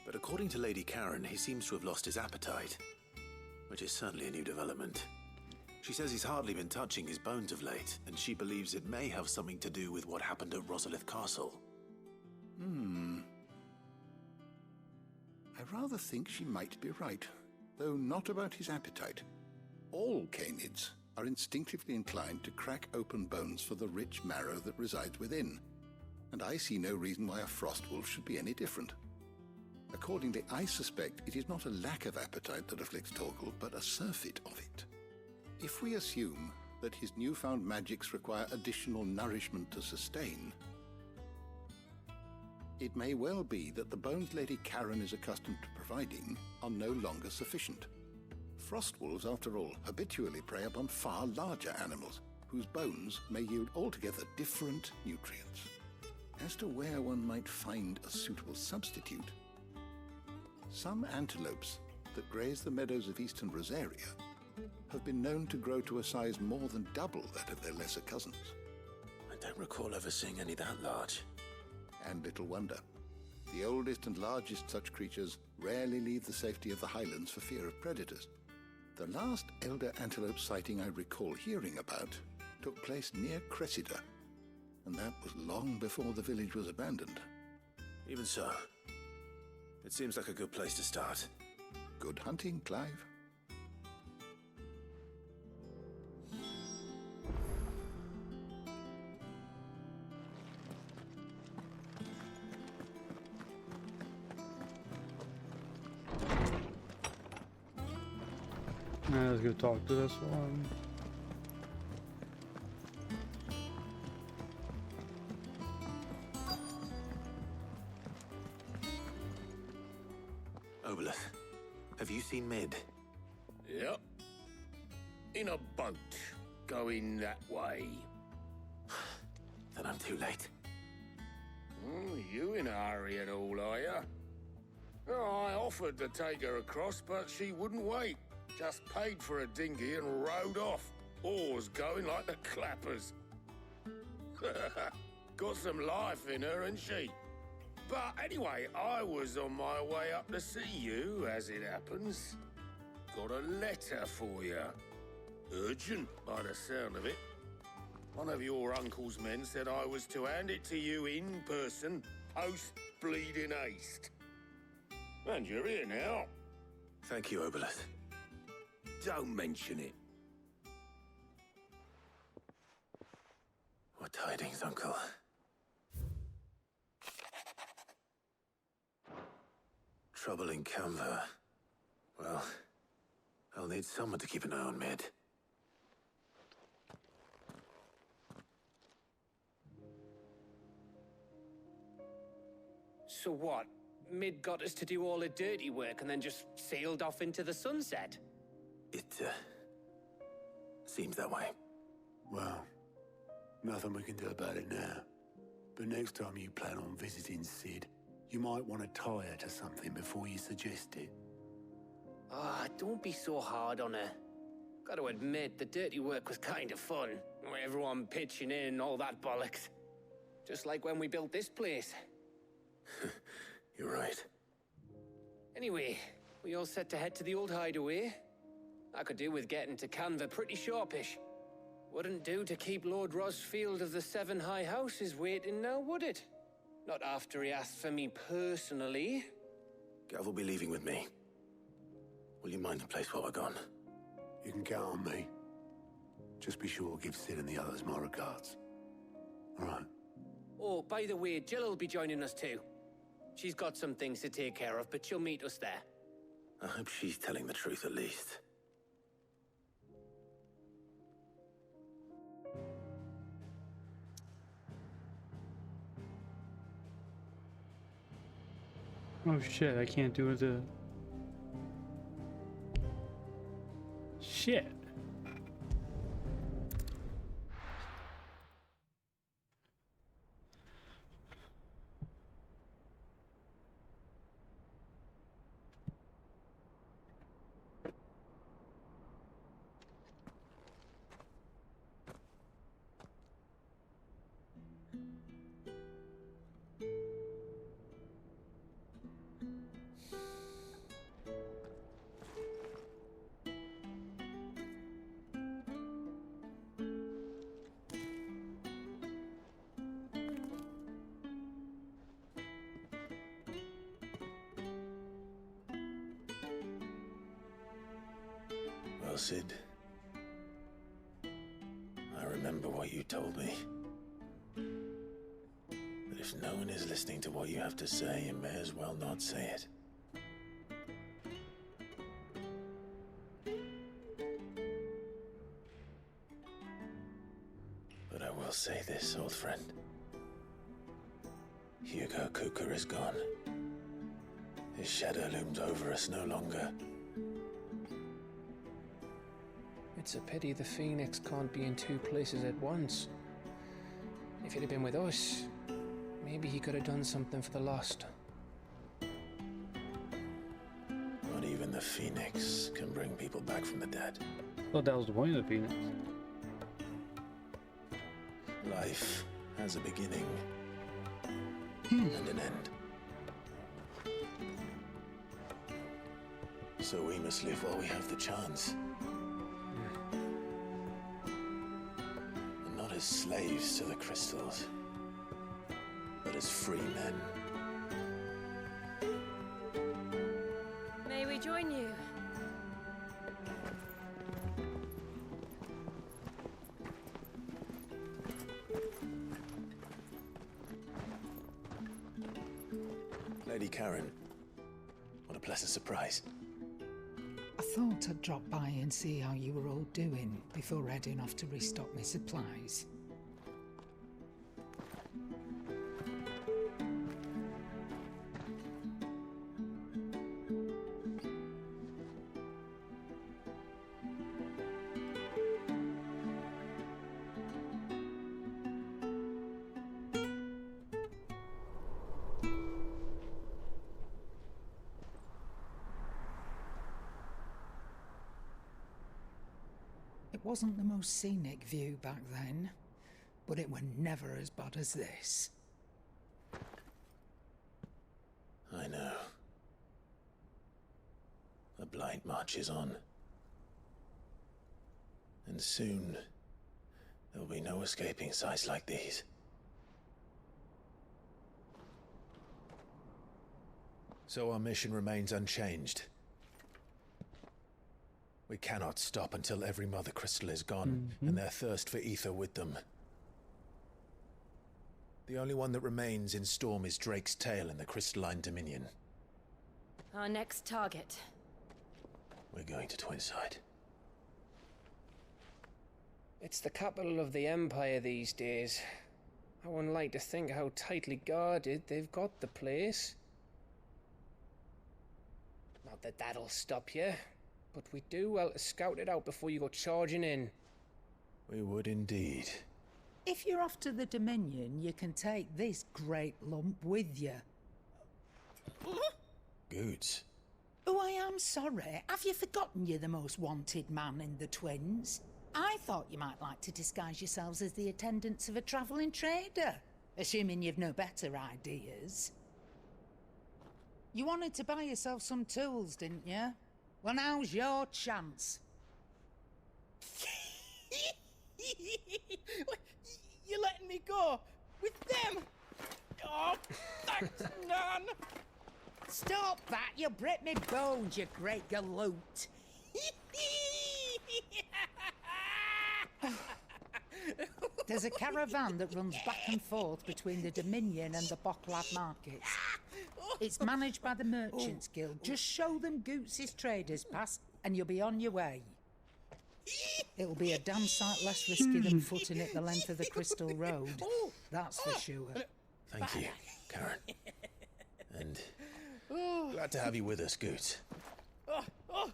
But according to Lady Karen, he seems to have lost his appetite, which is certainly a new development. She says he's hardly been touching his bones of late, and she believes it may have something to do with what happened at Rosalith Castle. I rather think she might be right, though not about his appetite. All canids are instinctively inclined to crack open bones for the rich marrow that resides within, and I see no reason why a frostwolf should be any different. Accordingly, I suspect it is not a lack of appetite that afflicts Torgal, but a surfeit of it. If we assume that his newfound magics require additional nourishment to sustain, it may well be that the bones Lady Karen is accustomed to providing are no longer sufficient. Frostwolves, after all, habitually prey upon far larger animals, whose bones may yield altogether different nutrients. As to where one might find a suitable substitute, some antelopes that graze the meadows of eastern Rosaria have been known to grow to a size more than double that of their lesser cousins. I don't recall ever seeing any that large. And little wonder. The oldest and largest such creatures rarely leave the safety of the highlands for fear of predators. The last elder antelope sighting I recall hearing about took place near Cressida, and that was long before the village was abandoned. Even so, it seems like a good place to start. Good hunting, Clive. Let's go talk to this one. Oboleth, have you seen Mid? Yep. In a boat, going that way. Then I'm too late. You in a hurry at all, are you? Oh, I offered to take her across, but she wouldn't wait. Just paid for a dinghy and rowed off. Oars going like the clappers. Got some life in her, ain't she? But anyway, I was on my way up to see you, as it happens. Got a letter for you. Urgent, by the sound of it. One of your uncle's men said I was to hand it to you in person, post-bleeding haste. And you're here now. Thank you, Oboleth. Don't mention it. What tidings, Uncle? Trouble in Canva. Well, I'll need someone to keep an eye on Mid. So what? Mid got us to do all the dirty work and then just sailed off into the sunset? It, seems that way. Well, nothing we can do about it now. But next time you plan on visiting Sid, you might want to tie her to something before you suggest it. Ah, don't be so hard on her. Gotta admit, the dirty work was kind of fun. Everyone pitching in and all that bollocks. Just like when we built this place. You're right. Anyway, we all set to head to the old hideaway. I could do with getting to Canva pretty sharpish. Wouldn't do to keep Lord Rosfield of the Seven High Houses waiting now, would it? Not after he asked for me personally. Gav will be leaving with me. Will you mind the place while we're gone? You can count on me. Just be sure to give Sid and the others my regards. All right. Oh, by the way, Jill will be joining us too. She's got some things to take care of, but she'll meet us there. I hope she's telling the truth at least. Oh shit, I can't do the... Shit. Well, Sid, I remember what you told me. That if no one is listening to what you have to say, you may as well not say it. But I will say this, old friend. Hugo Kuka is gone. His shadow looms over us no longer. It's a pity the Phoenix can't be in two places at once. If he'd have been with us, maybe he could have done something for the lost. Not even the Phoenix can bring people back from the dead. Well, that was the point of the Phoenix. Life has a beginning and an end. So we must live while we have the chance. And not as slaves to the crystals, but as free men. May we join you? Lady Karen, what a pleasant surprise. I thought I'd drop by and see how you were all doing before heading off to restock my supplies. It wasn't the most scenic view back then, but it were never as bad as this. I know. The blight marches on. And soon, there will be no escaping sights like these. So our mission remains unchanged. We cannot stop until every Mother Crystal is gone, and their thirst for ether with them. The only one that remains in Storm is Drake's Tail in the Crystalline Dominion. Our next target. We're going to Twinside. It's the capital of the Empire these days. I wouldn't like to think how tightly guarded they've got the place. Not that that'll stop you. But we do well to scout it out before you go charging in. We would indeed. If you're off to the Dominion, you can take this great lump with you. Goods. Oh, I am sorry. Have you forgotten you're the most wanted man in the Twins? I thought you might like to disguise yourselves as the attendants of a travelling trader, assuming you've no better ideas. You wanted to buy yourself some tools, didn't you? Well, now's your chance. You're letting me go with them? Oh, thanks, Nan. Stop that! You break me bones, you great galoot! There's a caravan that runs back and forth between the Dominion and the Bocklad markets. It's managed by the Merchants Guild. Just show them Goots' traders pass and you'll be on your way. It'll be a damn sight less risky than footing it the length of the Crystal Road. That's for sure. Thank you, Karen. And glad to have you with us, Goots.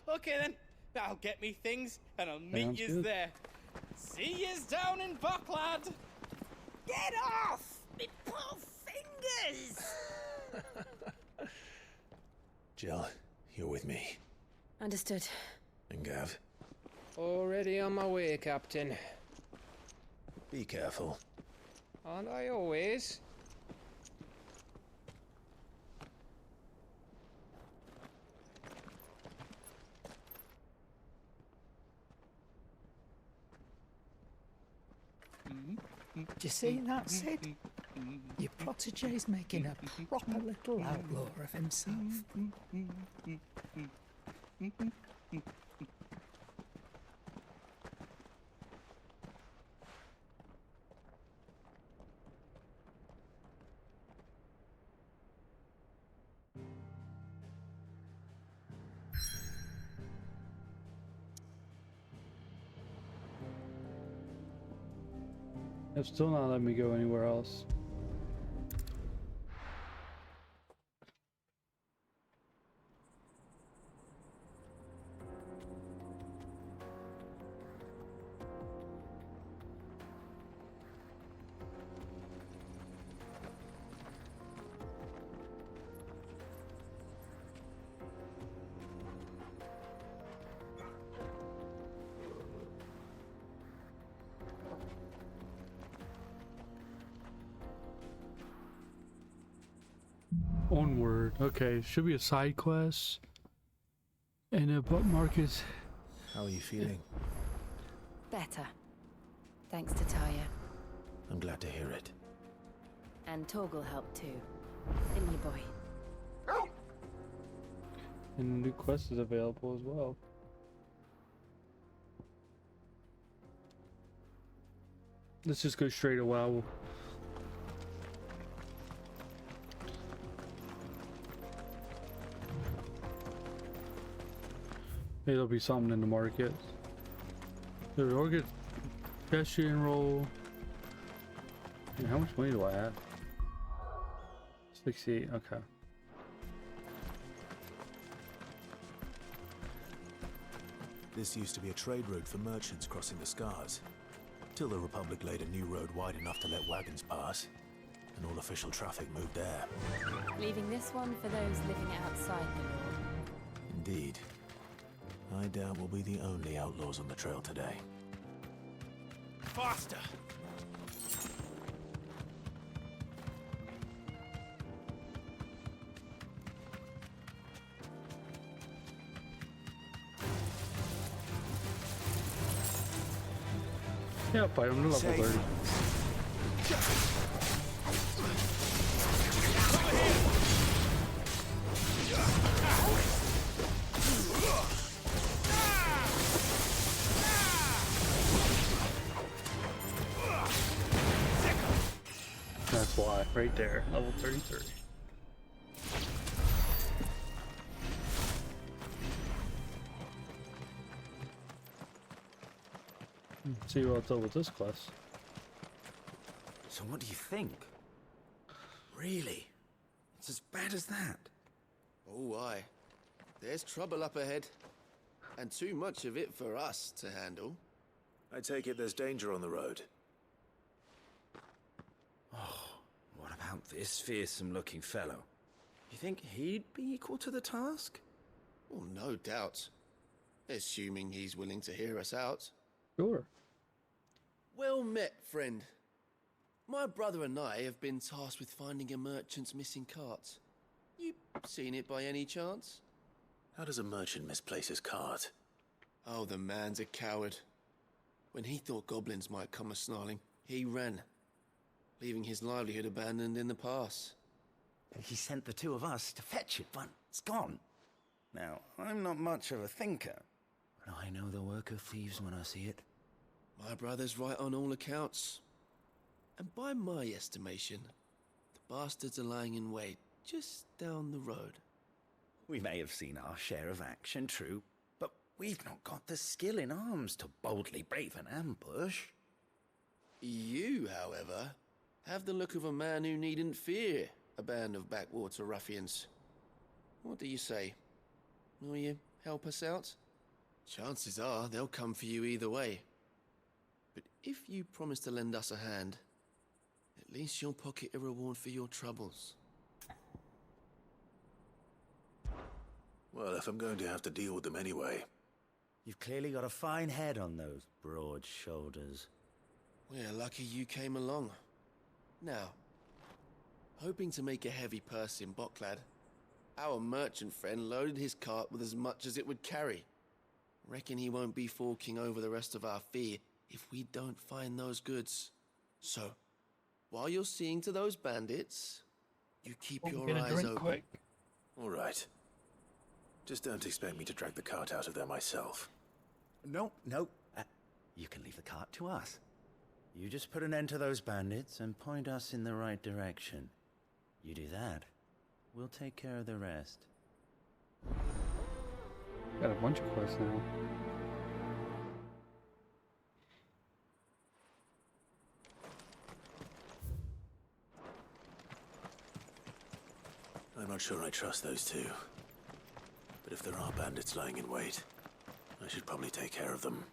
Okay then. I'll get me things and I'll meet Sounds yous good. there. See yous down in Bocklad. Get off! Me poor fingers! Jill, you're with me. Understood. And Gav, Already on my way, Captain. be careful. Aren't I always? Do you see that, Sid? Your protege's making a proper little outlaw of himself. It's still not letting me go anywhere else. Onward. Okay, should be a side quest. And Marcus. How are you feeling? Better. Thanks to Taya. I'm glad to hear it. And Torgal helped too. Didn't you, boy? And a new quest is available as well. Let's just go straight to WoW. Maybe there'll be something in the market. There's orchid pedestrian roll. Man, how much money do I have? 68, okay. This used to be a trade route for merchants crossing the Scars, till the Republic laid a new road wide enough to let wagons pass, and all official traffic moved there. Leaving this one for those living outside the law. Indeed. I doubt we'll be the only outlaws on the trail today. Faster! Yeah, fight him to level 30. That's why, right there, level 33. See what's up with this quest. So what do you think? Really? It's as bad as that? Oh, aye. There's trouble up ahead. And too much of it for us to handle. I take it there's danger on the road. Oh, what about this fearsome-looking fellow? You think he'd be equal to the task? Well, no doubt. Assuming he's willing to hear us out. Sure. Well met, friend. My brother and I have been tasked with finding a merchant's missing cart. You seen it by any chance? How does a merchant misplace his cart? Oh, the man's a coward. When he thought goblins might come a-snarling, he ran, leaving his livelihood abandoned in the pass. He sent the two of us to fetch it, but it's gone. Now, I'm not much of a thinker, but I know the work of thieves when I see it. My brother's right on all accounts. And by my estimation, the bastards are lying in wait just down the road. We may have seen our share of action, true, but we've not got the skill in arms to boldly brave an ambush. You, however, have the look of a man who needn't fear a band of backwater ruffians. What do you say? Will you help us out? Chances are they'll come for you either way. But if you promise to lend us a hand, at least you'll pocket a reward for your troubles. Well, if I'm going to have to deal with them anyway. You've clearly got a fine head on those broad shoulders. We're lucky you came along. Now, hoping to make a heavy purse in Boklad, our merchant friend loaded his cart with as much as it would carry. Reckon he won't be forking over the rest of our fee if we don't find those goods. So, while you're seeing to those bandits, you keep your eyes open. Quick. All right. Just don't expect me to drag the cart out of there myself. No. You can leave the cart to us. You just put an end to those bandits and point us in the right direction. You do that, we'll take care of the rest. Got a bunch of quests now. I'm not sure I trust those two. But if there are bandits lying in wait, I should probably take care of them.